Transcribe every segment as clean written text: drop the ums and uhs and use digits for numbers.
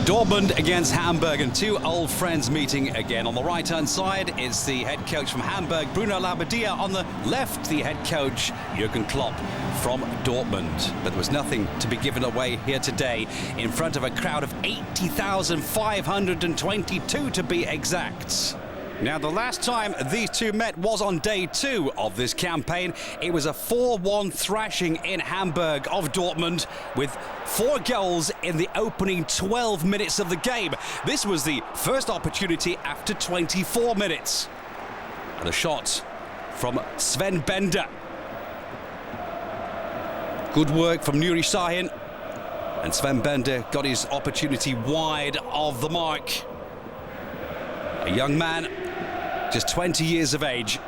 Dortmund against Hamburg, and two old friends meeting again. On the right-hand side, it's the head coach from Hamburg, Bruno Labbadia. On the left, the head coach, Jurgen Klopp from Dortmund. But there was nothing to be given away here today in front of a crowd of 80,522 to be exact. Now, the last time these two met was on day 2 of this campaign. It was a 4-1 thrashing in Hamburg of Dortmund, with 4 goals in the opening 12 minutes of the game. This was the first opportunity after 24 minutes. And a shot from Sven Bender. Good work from Nuri Sahin. And Sven Bender got his opportunity wide of the mark. A young man, just 20 years of age,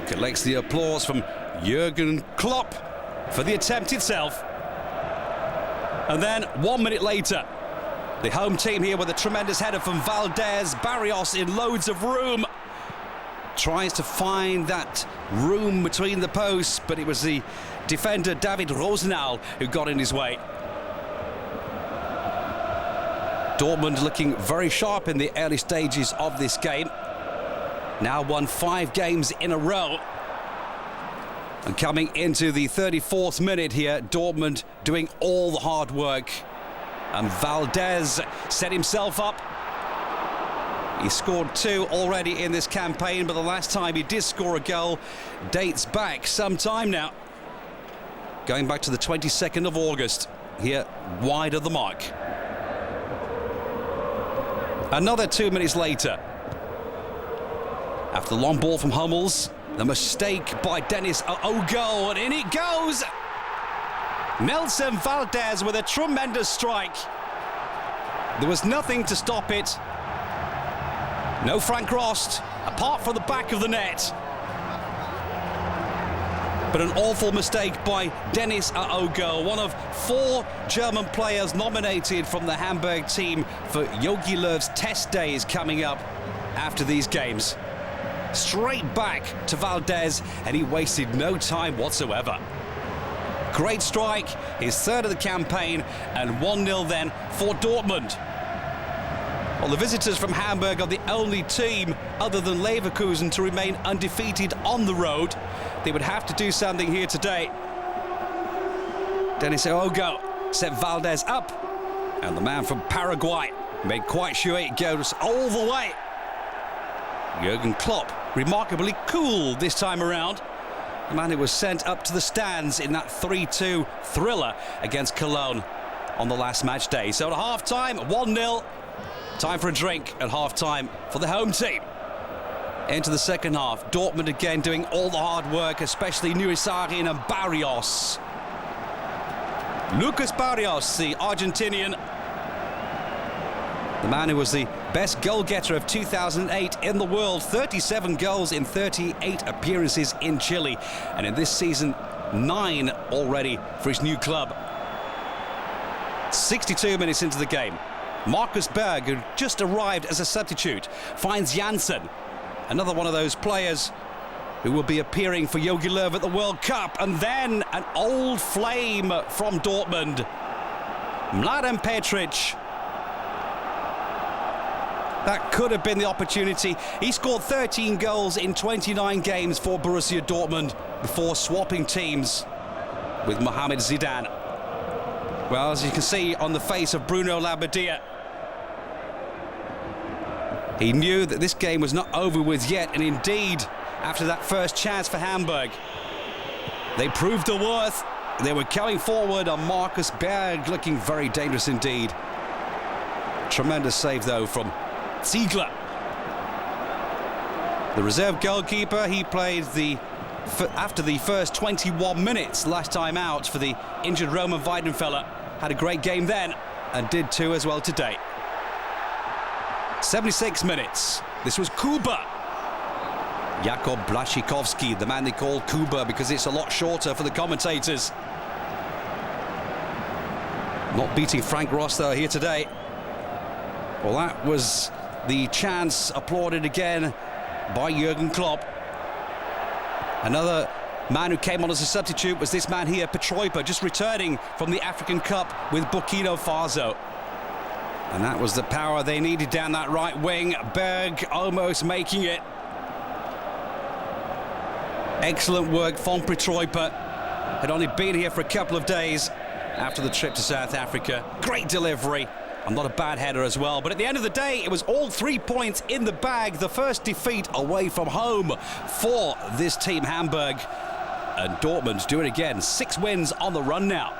collects the applause from Jurgen Klopp for the attempt itself. And then 1 minute later, the home team here with a tremendous header from Valdez. Barrios in loads of room. Tries to find that room between the posts, but it was the defender David Rosenau who got in his way. Dortmund looking very sharp in the early stages of this game. Now won 5 games in a row. And coming into the 34th minute here, Dortmund doing all the hard work. And Valdez set himself up. He scored 2 already in this campaign, but the last time he did score a goal dates back some time now. Going back to the 22nd of August, here wide of the mark. Another 2 minutes later, after the long ball from Hummels, the mistake by Dennis Ogo, and in it goes! Nelson Valdez with a tremendous strike. There was nothing to stop it. No Frank Rost, apart from the back of the net. But an awful mistake by Dennis Ogo, one of 4 German players nominated from the Hamburg team for Jogi Löw's test days coming up after these games. Straight back to Valdez, and he wasted no time whatsoever. Great strike, his 3rd of the campaign, and 1-0 then for Dortmund. Well, the visitors from Hamburg are the only team other than Leverkusen to remain undefeated on the road. They would have to do something here today. Dennis Ogo set Valdez up, and the man from Paraguay made quite sure it goes all the way. Jurgen Klopp, remarkably cool this time around. The man who was sent up to the stands in that 3-2 thriller against Cologne on the last match day. So at half-time, 1-0. Time for a drink at half-time for the home team. Into the second half, Dortmund again doing all the hard work, especially Nuri Sahin and Barrios. Lucas Barrios, the Argentinian, the man who was the best goal-getter of 2008 in the world. 37 goals in 38 appearances in Chile. And in this season, 9 already for his new club. 62 minutes into the game, Markus Berg, who just arrived as a substitute, finds Janssen, another one of those players who will be appearing for Jogi Löw at the World Cup. And then an old flame from Dortmund, Mladen Petric. That could have been the opportunity. He scored 13 goals in 29 games for Borussia Dortmund before swapping teams with Mohamed Zidane. Well, as you can see on the face of Bruno Labbadia, he knew that this game was not over with yet, and indeed, after that first chance for Hamburg, they proved their worth. They were going forward, and Markus Berg looking very dangerous indeed. Tremendous save, though, from Ziegler. The reserve goalkeeper, he played after the first 21 minutes last time out for the injured Roman Weidenfeller. Had a great game then, and did too as well today. 76 minutes. This was Kuba. Jakub Błaszczykowski, the man they call Kuba because it's a lot shorter for the commentators. Not beating Frank Ross, though, here today. Well, that was the chance applauded again by Jurgen Klopp. Another man who came on as a substitute was this man here, Petroipa, just returning from the African Cup with Burkina Faso. And that was the power they needed down that right wing. Berg almost making it. Excellent work. Von Pretroiper had only been here for a couple of days after the trip to South Africa. Great delivery. And not a bad header as well. But at the end of the day, it was all 3 points in the bag. The first defeat away from home for this team, Hamburg. And Dortmund do it again. 6 wins on the run now.